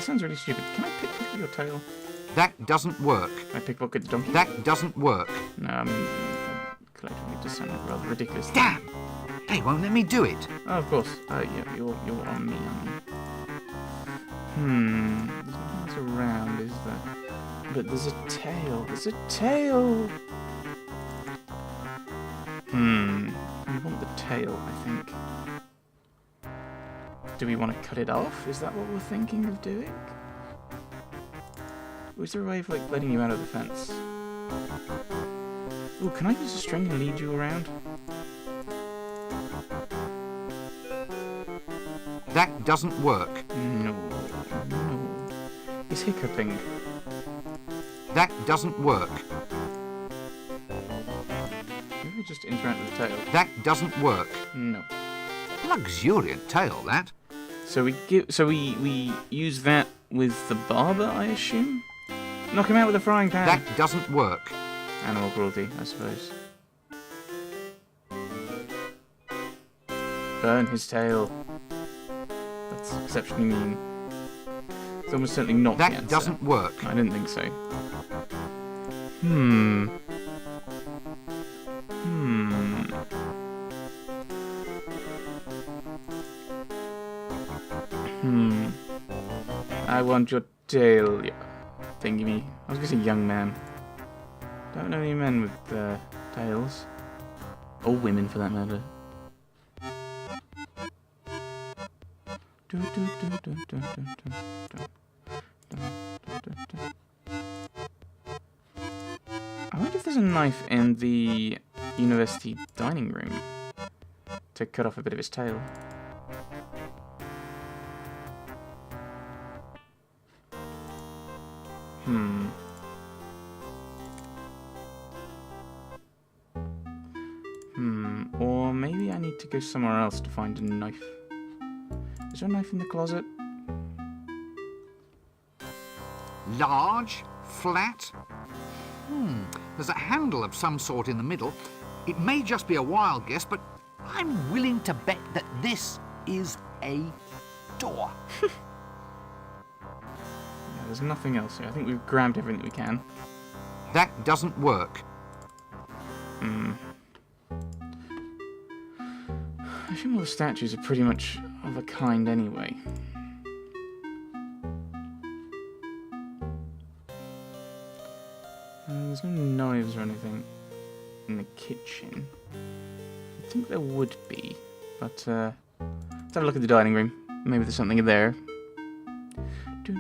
this sounds really stupid. Can I pickpocket your tail? That doesn't work. Can I pickpocket the donkey? That doesn't work. No, I mean, collectively it does sound rather ridiculous. Damn! They won't let me do it. Oh, of course. Yeah, you're on me, aren't you? There's nothing else around, is there? But there's a tail. There's a tail! We want the tail, I think. Do we want to cut it off? Is that what we're thinking of doing? Or is there a way of, like, letting you out of the fence? Ooh, can I use a string and lead you around? That doesn't work. No. He's hiccuping. That doesn't work. Maybe we just interact with the tail. That doesn't work. No. Luxuriant tail, that. So we use that with the barber, I assume? Knock him out with a frying pan. That doesn't work. Animal cruelty, I suppose. Burn his tail. That's exceptionally mean. It's almost certainly not the answer. That doesn't work. I didn't think so. I want your tail, thingy me. I was gonna say young man. Don't know any men with tails. Or women for that matter. I wonder if there's a knife in the university dining room to cut off a bit of his tail. Or maybe I need to go somewhere else to find a knife. Is there a knife in the closet? Large, flat. There's a handle of some sort in the middle. It may just be a wild guess, but I'm willing to bet that this is a door. Yeah, there's nothing else here. I think we've grabbed everything we can. That doesn't work. I assume all the statues are pretty much of a kind anyway. There's no knives or anything in the kitchen. I think there would be, but let's have a look at the dining room. Maybe there's something in there. Don't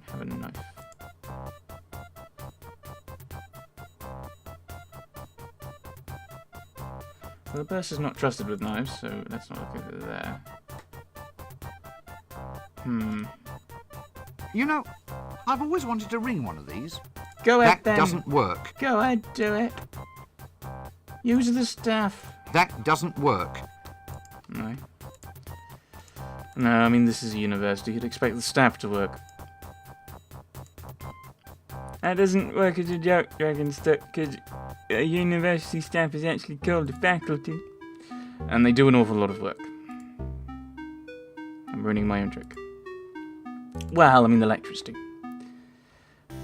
have a knife. Well, the purse is not trusted with knives, so let's not look at it there. You know, I've always wanted to ring one of these. Go ahead, That then. doesn't work. Go ahead, do it. Use the staff. That doesn't work. No. No, I mean, this is a university. You'd expect the staff to work. That doesn't work as a joke, Dragonstuck, because a university staff is actually called a faculty. And they do an awful lot of work. I'm ruining my own trick. Well, I mean, the lecturers do.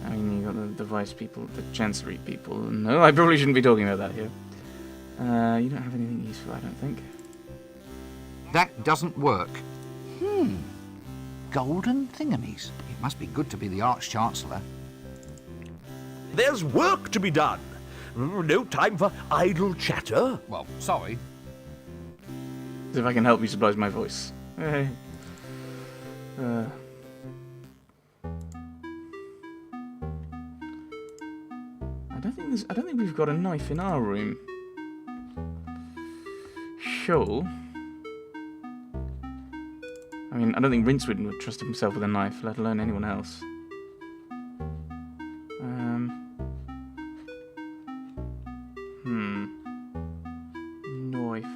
I mean, you got the vice people, the chancery people. No, I probably shouldn't be talking about that here. You don't have anything useful, I don't think. That doesn't work. Golden thingamies. It must be good to be the Arch-Chancellor. There's work to be done. No time for idle chatter. Well, sorry. As if I can help you supplies my voice. Hey. I don't think we've got a knife in our room. Sure. I mean, I don't think Rincewood would trust himself with a knife, let alone anyone else. Knife.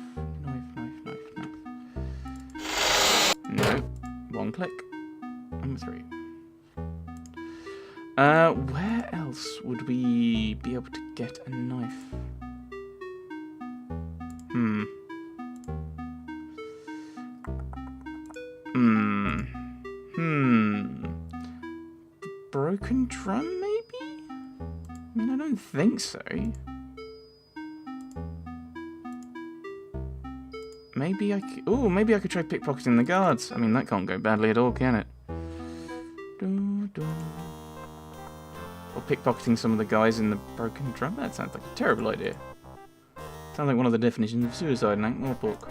No. One click. Number 3. Where else would we be able to get a knife? Hmm. Hmm. Hmm. Broken drum, maybe? I mean, I don't think so. Maybe I could... Oh, maybe I could try pickpocketing the guards. I mean, that can't go badly at all, can it? Or pickpocketing some of the guys in the broken drum? That sounds like a terrible idea. Sounds like one of the definitions of suicide in Ankh-Morpork.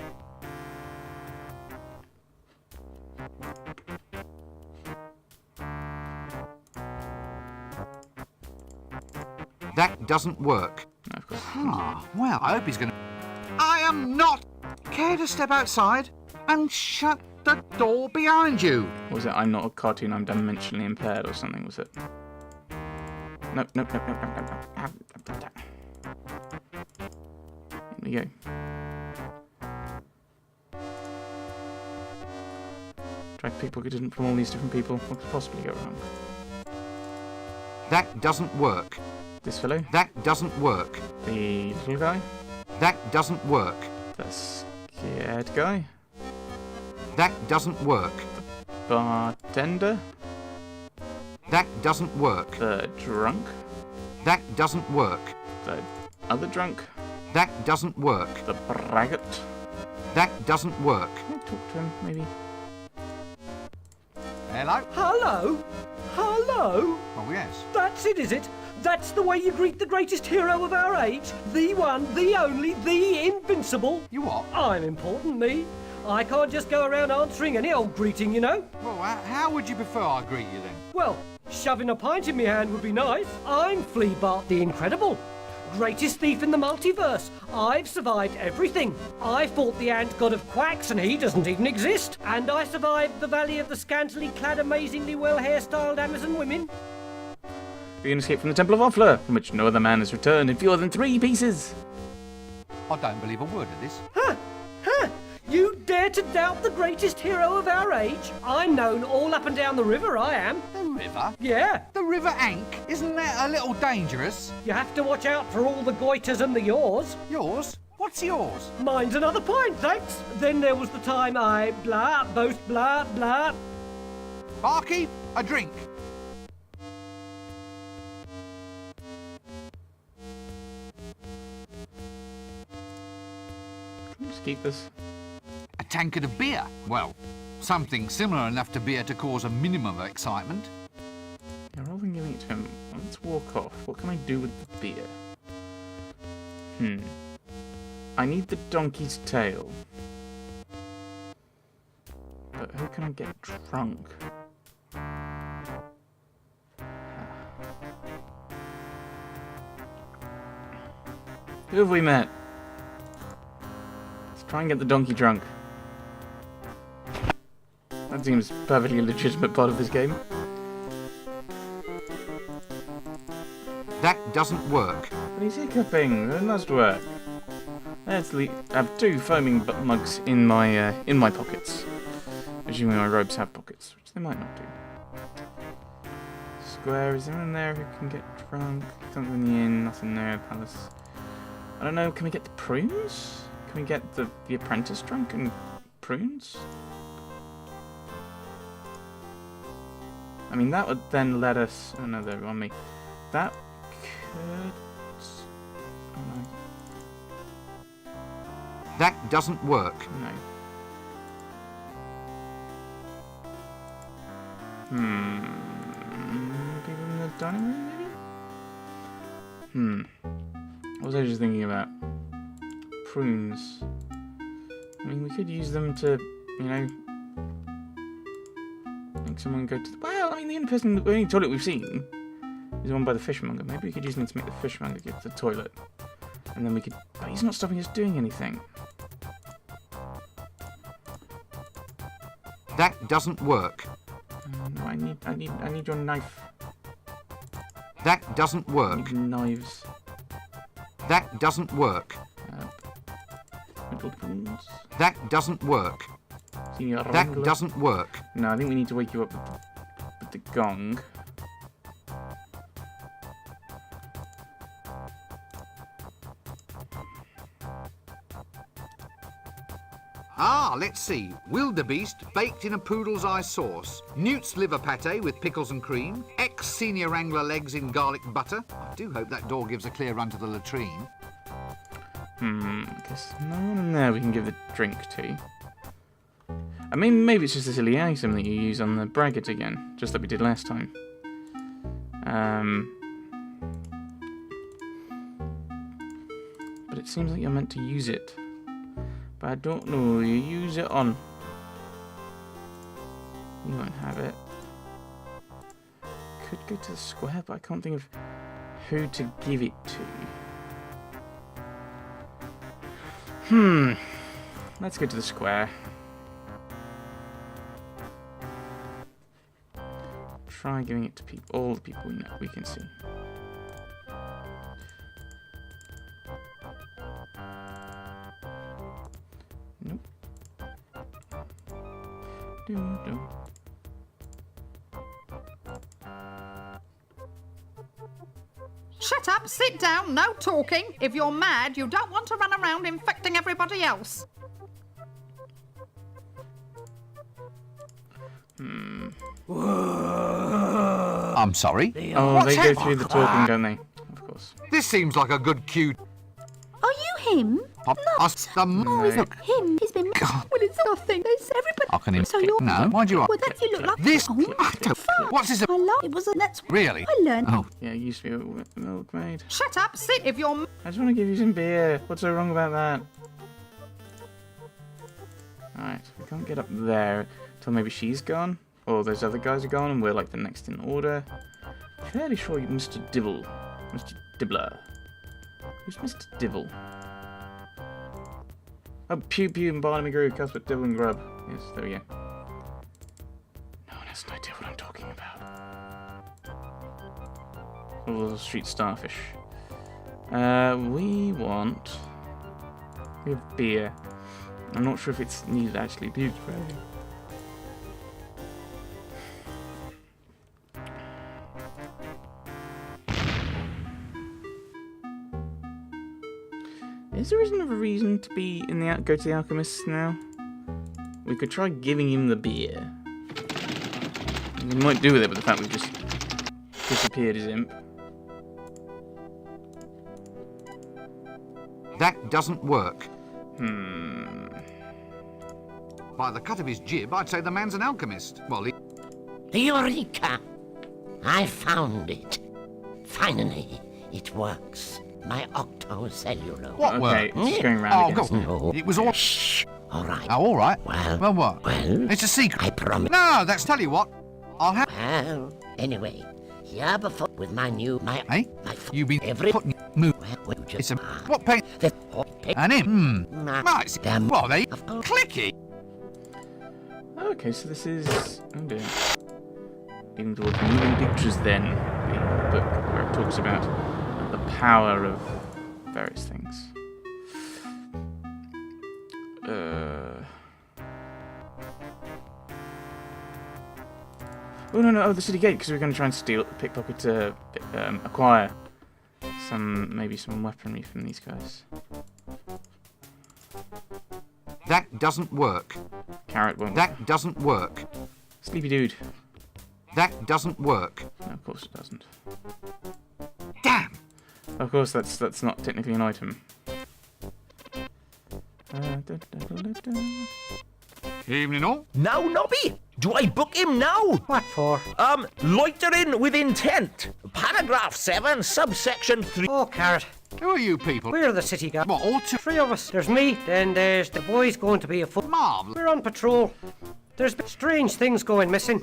That doesn't work. No, of course. Ah, well, I hope he's going to... I am not... Care to step outside and shut the door behind you? What was it? I'm not a cartoon, I'm dimensionally impaired or something, was it? Nope, nope, nope, nope, nope, nope, nope. Here we go. Try pickpocketing from all these different people. What could possibly go wrong? That doesn't work. This fellow? That doesn't work. The little guy? That doesn't work. The scared guy? That doesn't work. Bartender? That doesn't work. The drunk? That doesn't work. The other drunk? That doesn't work. The braggart? That doesn't work. Can I talk to him, maybe? Hello? Hello? Hello? Oh, yes. That's it, is it? That's the way you greet the greatest hero of our age? The one, the only, the invincible? You what? I'm important, me. I can't just go around answering any old greeting, you know? Well, how would you prefer I greet you then? Well, shoving a pint in my hand would be nice. I'm Flea Bart the Incredible. Greatest thief in the multiverse. I've survived everything. I fought the ant god of quacks and he doesn't even exist. And I survived the valley of the scantily clad, amazingly well hairstyled Amazon women. You can escape from the Temple of Offler, from which no other man has returned in fewer than 3 pieces. I don't believe a word of this. Ha! Ha! You dare to doubt the greatest hero of our age? I'm known all up and down the river, I am. The river? Yeah. The River Ankh? Isn't that a little dangerous? You have to watch out for all the goiters and the yaws. Yours? What's yours? Mine's another pint, thanks. Then there was the time I blah, boast blah, blah. Barkeep, a drink. Just keep this. A tankard of beer. Well, something similar enough to beer to cause a minimum of excitement. Yeah, rather than giving it to him, let's walk off. What can I do with the beer? I need the donkey's tail. But who can I get drunk? Who have we met? Let's try and get the donkey drunk. That seems perfectly legitimate part of this game. That doesn't work. But he's hiccuping. It must work. Let's have 2 foaming mugs in my pockets. Assuming my robes have pockets, which they might not do. Square, is anyone there who can get drunk? Something in the inn, nothing there, palace. I don't know, can we get the prunes? Can we get the apprentice drunk and prunes? I mean, that would then let us... Oh no, they're on me. That could... Oh no. That doesn't work. No. People in the dining room, maybe? What was I just thinking about? Prunes. I mean, we could use them to, you know, make someone go to the... Well, I mean, the only toilet we've seen is the one by the fishmonger. Maybe we could use them to make the fishmonger get to the toilet. And then we could... But he's not stopping us doing anything. That doesn't work. No, I need your knife. That doesn't I work. need knives. That doesn't work. Little prunes. That doesn't work. Senior That Wrangler. doesn't work. No, I think we need to wake you up with the gong. Ah, let's see. Wildebeest baked in a poodle's eye sauce. Newt's liver pate with pickles and cream. Ex-senior wrangler legs in garlic butter. I do hope that door gives a clear run to the latrine. I guess no one in there we can give the drink to. I mean, maybe it's just a silly item that you use on the braggart again, just like we did last time. But it seems like you're meant to use it. But I don't know who you use it on. You won't have it. Could go to the square, but I can't think of who to give it to. Let's go to the square. Try giving it to all the people we can see. Nope. Shut up, sit down, no talking. If you're mad, you don't want to run around infecting everybody else. I'm sorry? Oh, they go through the talking, don't they? Of course. This seems like a good cue. Are you him? Pop us the Look, him. He's been. God. Well, it's nothing. There's everybody. I can him. So you're. No, why'd you ask? Well, that you look like. This. Oh, I don't. What's this? I love it. Was a. That's. Really? I learned. Oh, Yeah, it used to be a milkmaid. Shut up, sit. If you're I just want to give you some beer. What's so wrong about that? Alright, we can't get up there till maybe she's gone. Or those other guys are gone and we're like the next in order. Fairly sure you're Mr. Dibble. Mr. Dibbler. Who's Mr. Dibble? Oh, Pew Pew and Barney McGrew, Cuthbert, Dibble and Grub. Yes, there we go. No one has an idea what I'm talking about. A little street starfish. We have beer. I'm not sure if it's needed actually. Beer spray. Is there another reason to be in the go to the alchemist now? We could try giving him the beer. We might do with it, but the fact we've just disappeared his imp. that doesn't work. By the cut of his jib, I'd say the man's an alchemist. Well, Eureka! I found it. Finally, it works. My octocellulose. what Okay, work? it's just going round Oh, again. go. No. It was all. Shh. All right. Oh, all right. Well, what? well, It's a secret. I promise. No, that's tell you what. I'll have. Well, anyway, here before with my new Hey, you've been every putting move. well, just It's a what paint the and him. Right. Damn. Well, they clicky. Okay, so this is... Oh dear. Leading towards moving pictures then. The book where it talks about the power of various things. Oh no, the city gate, because we're going to try and steal, pickpocket to acquire maybe some weaponry from these guys. That doesn't work. Carrot won't. That doesn't work. Sleepy dude. That doesn't work. No, of course it doesn't. Damn. Of course, that's not technically an item. Evening all. Now, Nobby, do I book him now? What for? Loitering with intent. Paragraph 7, subsection 3. Oh, Carrot. Who are you people? We're the city guard. What, all two? Three of us. There's me, then there's the boys going to be a foot. Marvellous. We're on patrol. There's been strange things going missing.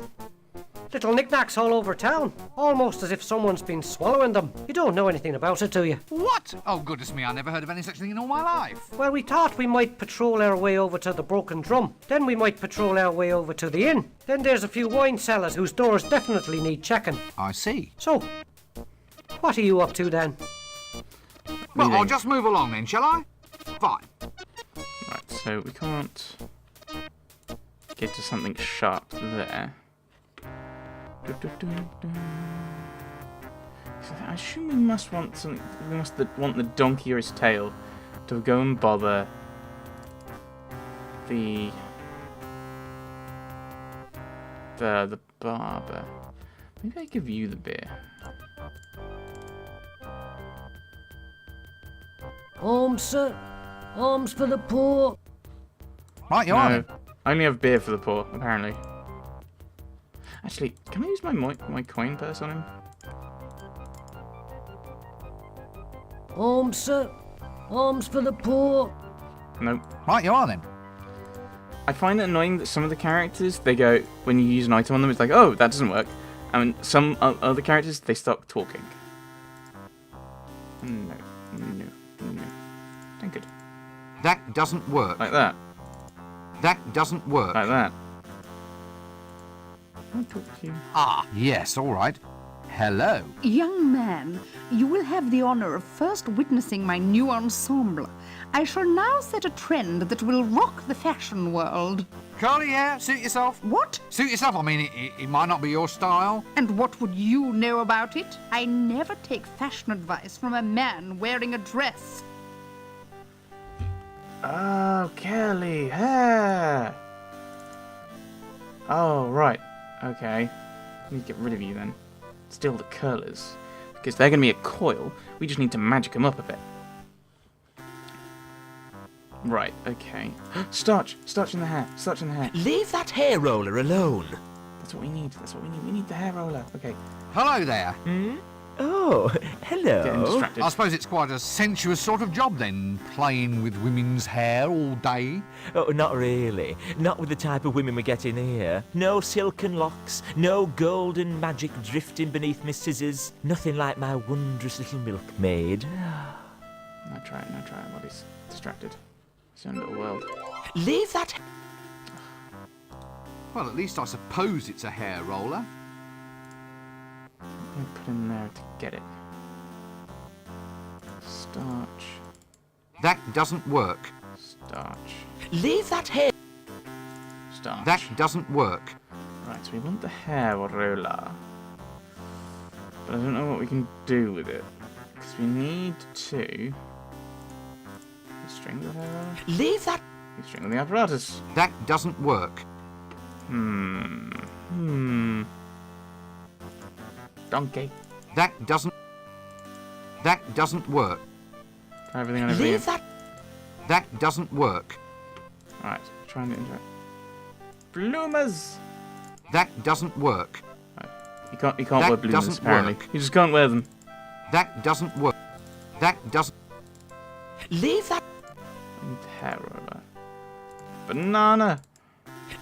Little knickknacks all over town. Almost as if someone's been swallowing them. You don't know anything about it, do you? What? Oh, goodness me, I never heard of any such thing in all my life. Well, we thought we might patrol our way over to the Broken Drum. Then we might patrol our way over to the inn. Then there's a few wine cellars whose doors definitely need checking. I see. So, what are you up to then? Well, Leaving. I'll just move along then, shall I? Fine. Right, so we can't get to something sharp there. So I assume we must want something. We must want the donkey or his tail to go and bother the barber. Maybe I give you the beer. Alms, sir. Alms for the poor. Right, you are No, then. I only have beer for the poor, apparently. Actually, can I use my coin purse on him? Alms, sir. Alms for the poor. Nope. Right, you are then. I find it annoying that some of the characters, they go, when you use an item on them, it's like, oh, that doesn't work. And some other characters, they stop talking. No. Thank good. That doesn't work. Like that. That doesn't work. Like that. I'll talk to you. Ah, yes, all right. Hello. Young man, you will have the honor of first witnessing my new ensemble. I shall now set a trend that will rock the fashion world. Curly hair, suit yourself. What? Suit yourself, I mean, it might not be your style. And what would you know about it? I never take fashion advice from a man wearing a dress. Oh, Kelly, hair! Oh, right. Okay. I need to get rid of you then. Steal the curlers. Because they're going to be a coil. We just need to magic them up a bit. Right, okay. Starch! Starch in the hair! Starch in the hair! Leave that hair roller alone. That's what we need. That's what we need. We need the hair roller. Okay. Hello there. Oh, Getting hello. distracted. I suppose it's quite a sensuous sort of job then, playing with women's hair all day. Oh, not really. Not with the type of women we get in here. No silken locks, no golden magic drifting beneath my scissors. Nothing like my wondrous little milkmaid. Now try it. While he's distracted. His own little world. Leave that. Well, at least I suppose it's a hair roller. I'm going to put in there to get it. Starch. That doesn't work. Starch. Leave that hair. Starch. That doesn't work. Right, so we want the hair roller. But I don't know what we can do with it. Because we need to... string the hair roller? Leave that. String the apparatus. That doesn't work. Donkey. That doesn't work. Try everything on everything. Leave that. That doesn't work. Right, try and interact. Bloomers! That doesn't work. Right. You can't That wear bloomers, doesn't apparently. work. You just can't wear them. That doesn't work. That doesn't. Leave that. I need the hair roller. Banana!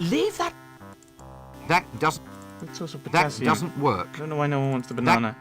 Leave that. That doesn't. It's also That potassium. doesn't work. I don't know why no one wants the banana.